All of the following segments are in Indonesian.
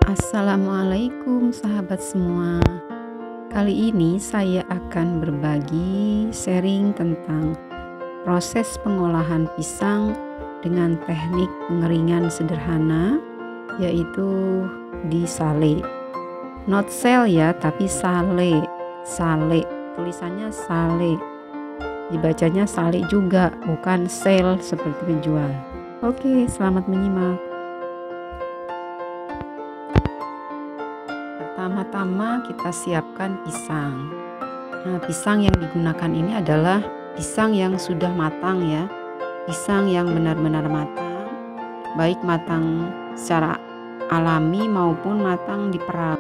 Assalamualaikum sahabat semua. Kali ini saya akan berbagi sharing tentang proses pengolahan pisang dengan teknik pengeringan sederhana, yaitu di sale. Not sale ya, tapi sale. Sale, tulisannya sale. Dibacanya sale juga, bukan sale seperti menjual. Oke, selamat menyimak. Pertama-tama kita siapkan pisang. Nah, pisang yang digunakan ini adalah pisang yang sudah matang ya. Pisang yang benar-benar matang, baik matang secara alami maupun matang di perah.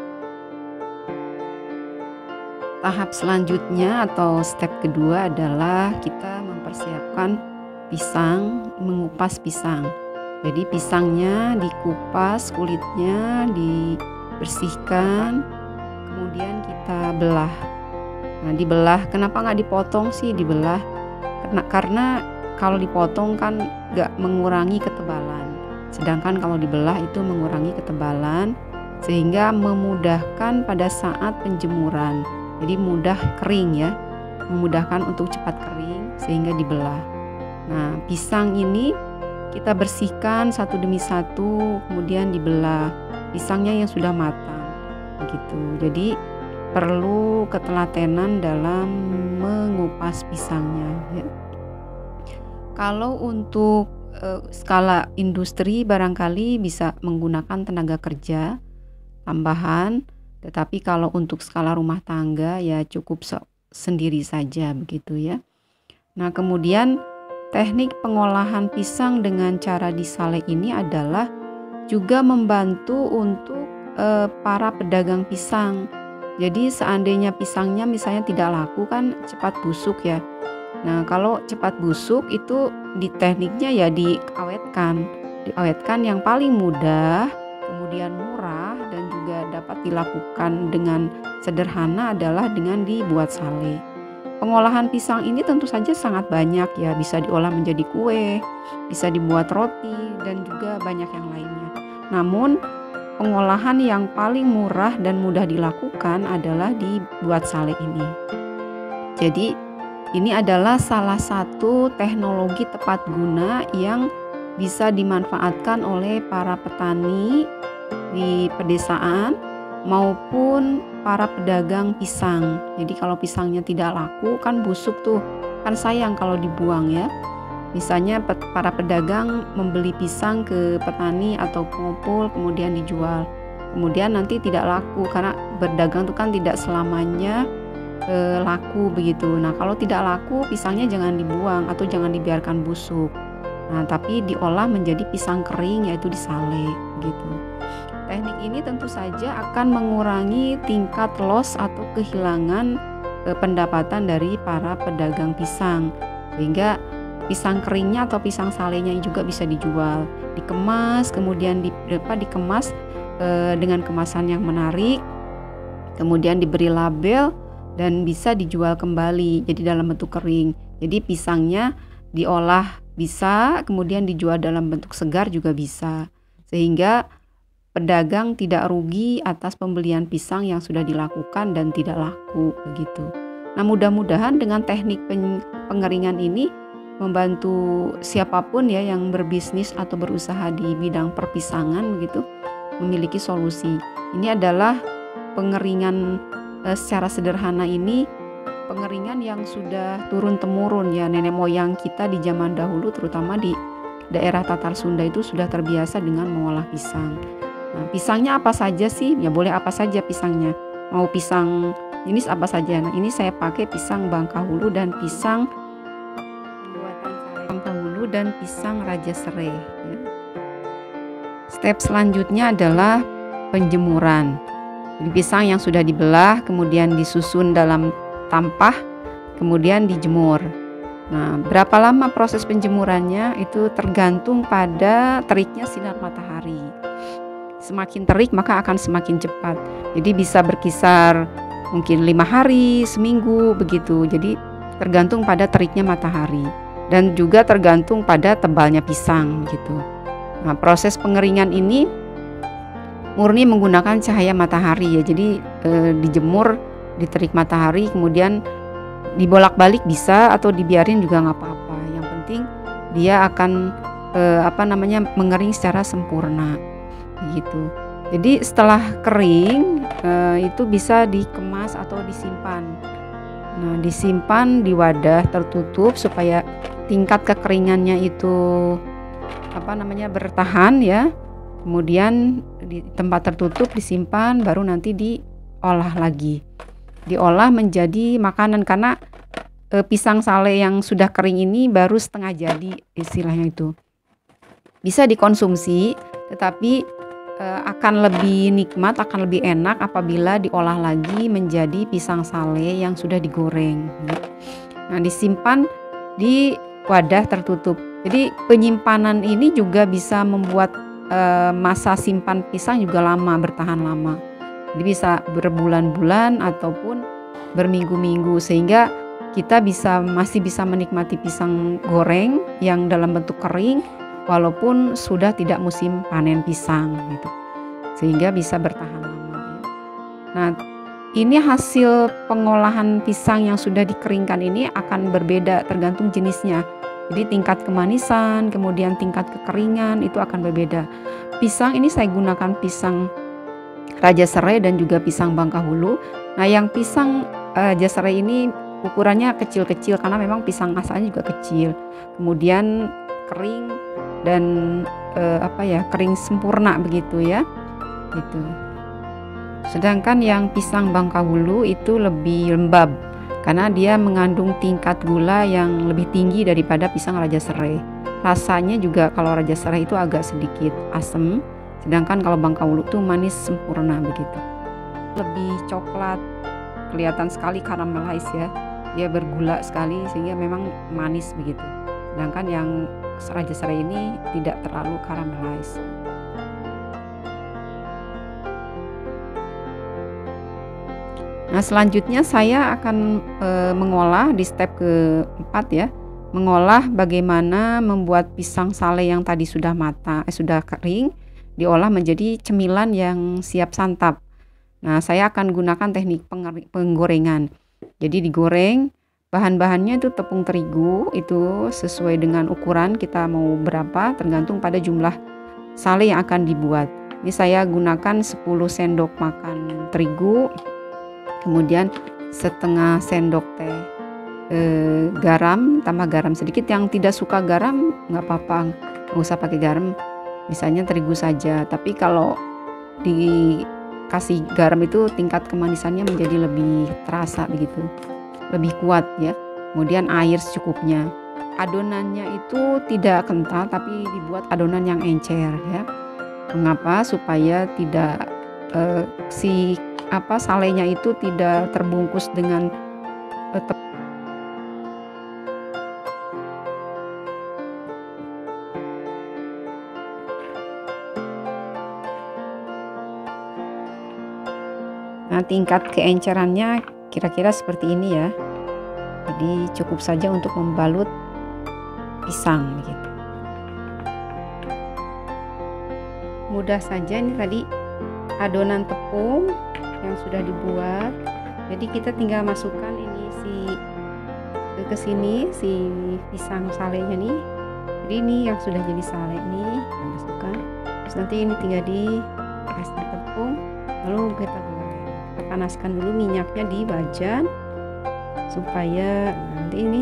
Tahap selanjutnya atau step kedua adalah kita mempersiapkan pisang, mengupas pisang. Jadi pisangnya dikupas, kulitnya dibersihkan, kemudian kita belah. Nah, dibelah, kenapa nggak dipotong sih? Dibelah karena kalau dipotong kan nggak mengurangi ketebalan, sedangkan kalau dibelah itu mengurangi ketebalan sehingga memudahkan pada saat penjemuran. Jadi mudah kering ya, memudahkan untuk cepat kering sehingga dibelah. Nah, pisang ini kita bersihkan satu demi satu, kemudian dibelah. Pisangnya yang sudah matang begitu. Jadi perlu ketelatenan dalam mengupas pisangnya ya. Kalau untuk skala industri barangkali bisa menggunakan tenaga kerja tambahan, tetapi kalau untuk skala rumah tangga ya cukup sendiri saja begitu ya. Nah, kemudian teknik pengolahan pisang dengan cara disale ini adalah juga membantu untuk para pedagang pisang. Jadi seandainya pisangnya misalnya tidak laku kan cepat busuk ya. Nah, kalau cepat busuk itu di tekniknya ya diawetkan. Diawetkan yang paling mudah, kemudian murah dan juga dapat dilakukan dengan sederhana adalah dengan dibuat sale. Pengolahan pisang ini tentu saja sangat banyak ya, bisa diolah menjadi kue, bisa dibuat roti dan juga banyak yang lainnya. Namun pengolahan yang paling murah dan mudah dilakukan adalah dibuat sale ini. Jadi ini adalah salah satu teknologi tepat guna yang bisa dimanfaatkan oleh para petani di pedesaan maupun para pedagang pisang. Jadi kalau pisangnya tidak laku kan busuk tuh, kan sayang kalau dibuang ya. Misalnya para pedagang membeli pisang ke petani atau pengepul kemudian dijual, kemudian nanti tidak laku karena berdagang itu kan tidak selamanya laku begitu. Nah, kalau tidak laku pisangnya jangan dibuang atau jangan dibiarkan busuk. Nah, tapi diolah menjadi pisang kering yaitu disale gitu. Teknik ini tentu saja akan mengurangi tingkat loss atau kehilangan pendapatan dari para pedagang pisang, sehingga pisang keringnya atau pisang salenya juga bisa dijual, dikemas, kemudian dikemas dengan kemasan yang menarik, kemudian diberi label dan bisa dijual kembali jadi dalam bentuk kering. Jadi pisangnya diolah bisa, kemudian dijual dalam bentuk segar juga bisa, sehingga pedagang tidak rugi atas pembelian pisang yang sudah dilakukan dan tidak laku begitu. Nah, mudah-mudahan dengan teknik pengeringan ini membantu siapapun ya yang berbisnis atau berusaha di bidang perpisangan begitu memiliki solusi. Ini adalah pengeringan secara sederhana ini, pengeringan yang sudah turun-temurun ya, nenek moyang kita di zaman dahulu terutama di daerah Tatar Sunda itu sudah terbiasa dengan mengolah pisang. Nah, pisangnya apa saja sih? Ya boleh apa saja pisangnya. Mau pisang jenis apa saja. Nah, ini saya pakai pisang Bangkahulu dan pisang Bangkahulu dan pisang Raja Serai ya. Step selanjutnya adalah penjemuran. Jadi pisang yang sudah dibelah kemudian disusun dalam tampah, kemudian dijemur. Nah, berapa lama proses penjemurannya itu tergantung pada teriknya sinar matahari. Semakin terik maka akan semakin cepat. Jadi bisa berkisar mungkin 5 hari, seminggu begitu. Jadi tergantung pada teriknya matahari dan juga tergantung pada tebalnya pisang gitu. Nah, proses pengeringan ini murni menggunakan cahaya matahari ya. Jadi dijemur di terik matahari, kemudian dibolak-balik bisa atau dibiarin juga nggak apa-apa. Yang penting dia akan mengering secara sempurna gitu. Jadi setelah kering itu bisa dikemas atau disimpan. Nah, disimpan di wadah tertutup supaya tingkat kekeringannya itu bertahan ya. Kemudian di tempat tertutup disimpan, baru nanti diolah lagi. Diolah menjadi makanan, karena pisang sale yang sudah kering ini baru setengah jadi istilahnya itu. Bisa dikonsumsi, tetapi akan lebih nikmat, akan lebih enak apabila diolah lagi menjadi pisang sale yang sudah digoreng. Nah, disimpan di wadah tertutup. Jadi penyimpanan ini juga bisa membuat masa simpan pisang juga lama, bertahan lama. Jadi bisa berbulan-bulan ataupun berminggu-minggu, sehingga kita masih bisa menikmati pisang goreng yang dalam bentuk kering walaupun sudah tidak musim panen pisang gitu, sehingga bisa bertahan lama. Nah, ini hasil pengolahan pisang yang sudah dikeringkan ini akan berbeda tergantung jenisnya. Jadi tingkat kemanisan, kemudian tingkat kekeringan itu akan berbeda. Pisang ini saya gunakan pisang Raja Serai dan juga pisang Bangkahulu. Nah, yang pisang Raja Serai ini ukurannya kecil-kecil karena memang pisang asalnya juga kecil. Kemudian kering dan kering sempurna begitu ya. Gitu. Sedangkan yang pisang Bangkahulu itu lebih lembab karena dia mengandung tingkat gula yang lebih tinggi daripada pisang Raja Serai. Rasanya juga kalau Raja Serai itu agak sedikit asam, sedangkan kalau Bangkahulu itu manis sempurna begitu. Lebih coklat, kelihatan sekali caramelize ya. Dia bergula sekali sehingga memang manis begitu. Sedangkan yang Raja Serai ini tidak terlalu caramelize. Nah, selanjutnya saya akan mengolah di step keempat ya, mengolah bagaimana membuat pisang sale yang tadi sudah sudah kering, diolah menjadi cemilan yang siap santap. Nah, saya akan gunakan teknik penggorengan. Jadi digoreng, bahan-bahannya itu tepung terigu, itu sesuai dengan ukuran kita mau berapa, tergantung pada jumlah sale yang akan dibuat. Ini saya gunakan 10 sendok makan terigu. Kemudian setengah sendok teh garam, tambah garam sedikit. Yang tidak suka garam nggak apa-apa, nggak usah pakai garam, misalnya terigu saja. Tapi kalau dikasih garam itu tingkat kemanisannya menjadi lebih terasa begitu, lebih kuat ya. Kemudian air secukupnya. Adonannya itu tidak kental tapi dibuat adonan yang encer ya. Mengapa? Supaya tidak salenya itu tidak terbungkus dengan Nah, tingkat keencerannya kira-kira seperti ini ya. Jadi cukup saja untuk membalut pisang gitu. Mudah saja, ini tadi adonan tepung yang sudah dibuat. Jadi kita tinggal masukkan ini ke sini si pisang salenya nih. Jadi ini yang sudah jadi sale nih, kita masukkan. Terus nanti ini tinggal dikasih tepung, lalu kita goreng. Kita panaskan dulu minyaknya di wajan supaya nanti ini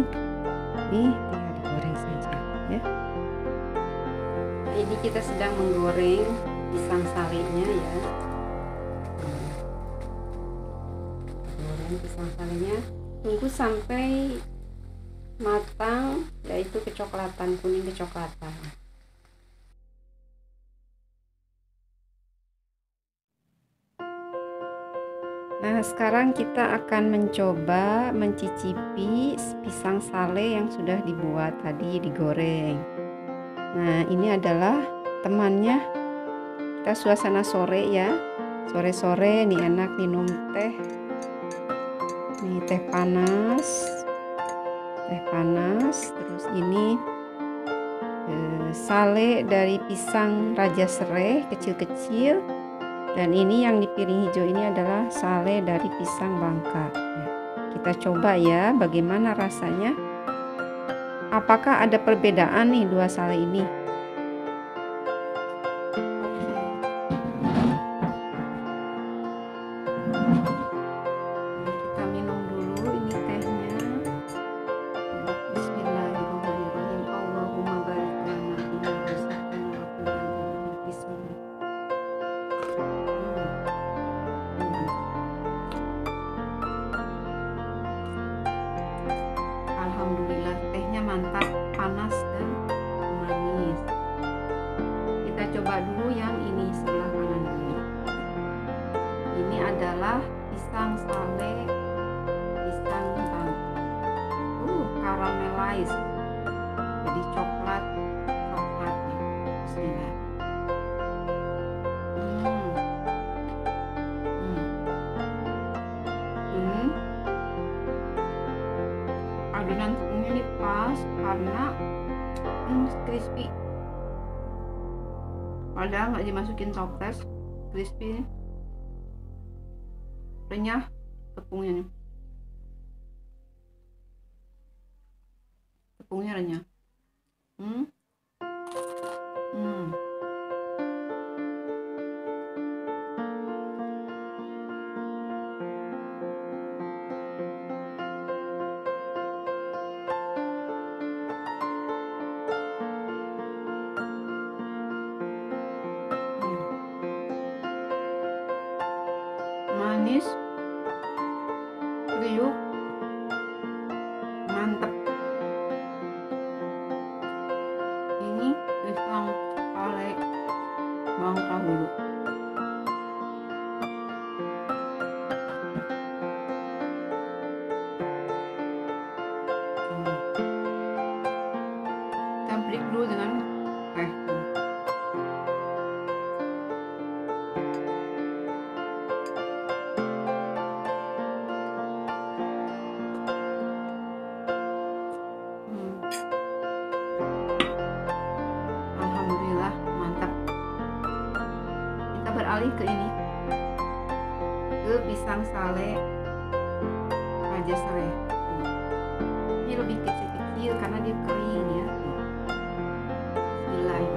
tinggal digoreng saja ya. Ini kita sedang menggoreng pisang salenya ya. Pisang salenya tunggu sampai matang, yaitu kecoklatan, kuning kecoklatan. Nah, sekarang kita akan mencoba mencicipi pisang sale yang sudah dibuat tadi digoreng. Nah, ini adalah temannya. Kita suasana sore ya, sore-sore nih enak minum teh. Ini teh panas, terus ini sale dari pisang Raja Serai kecil-kecil Dan ini yang di piring hijau ini adalah sale dari pisang Bangka. Kita coba ya bagaimana rasanya. Apakah ada perbedaan nih dua sale ini? Kita minum dulu ini tehnya. Bismillahirrahmanirrahim. Allahumma barik lana fima razaqtana wa qina adzabannar. Bismillah. Alhamdulillah, tehnya mantap, panas dan manis. Kita coba dulu yang ini sebelah kanan ini. Ini adalah pisang sale, pisang Bangka. Caramelize, jadi coklat nih. Bismillah. Adonan tepungnya ini pas karena crispy. Padahal nggak dimasukin toples, crispy, renyah tepungnya nih. Tepungnya renyah. Manis, kriuk, mantep. Ini pisang sale Bangka dulu. Kita break dulu dengan teh. Alhamdulillah, mantap. Kita beralih ke ini, ke pisang sale Raja Sale. Ini lebih kecil-kecil karena dia kering ya. Bismillahirrahmanirrahim.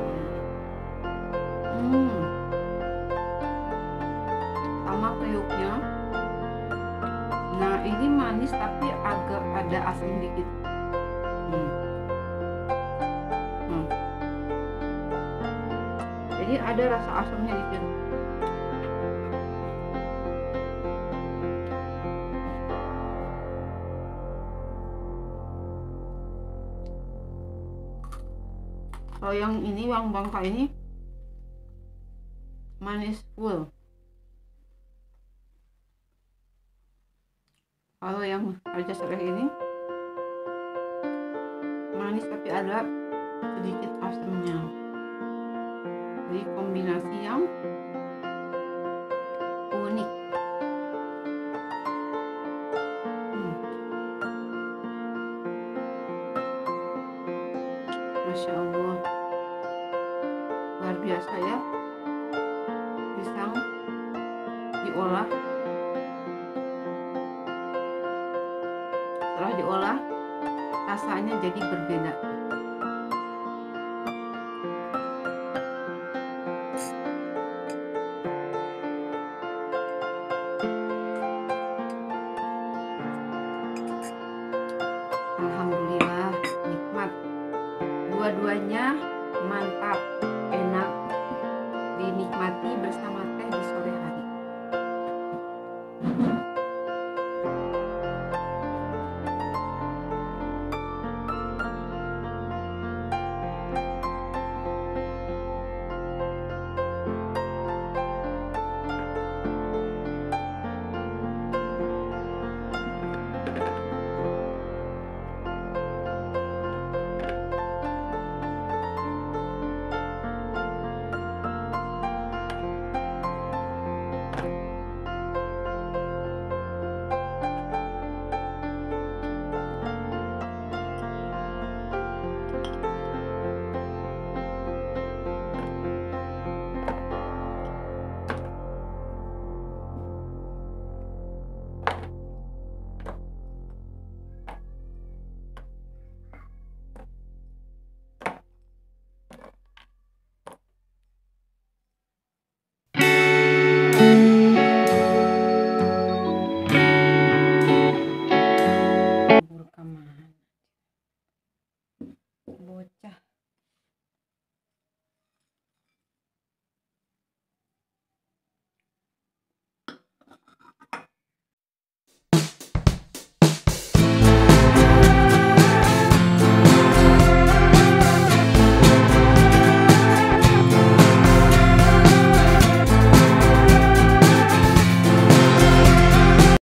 Sama kriuknya. Nah, ini manis tapi agak ada asam dikit. Jadi ada rasa asamnya dikit. Kalau yang ini, yang Bangka ini manis full. Kalau yang Raja Sale ini manis tapi ada sedikit asamnya. Jadi kombinasi yang unik. Masya Allah, luar biasa ya. Pisang diolah, setelah diolah rasanya jadi berbeda. Alhamdulillah, nikmat. Dua-duanya mantap, enak, dinikmati bersama teh di sore hari.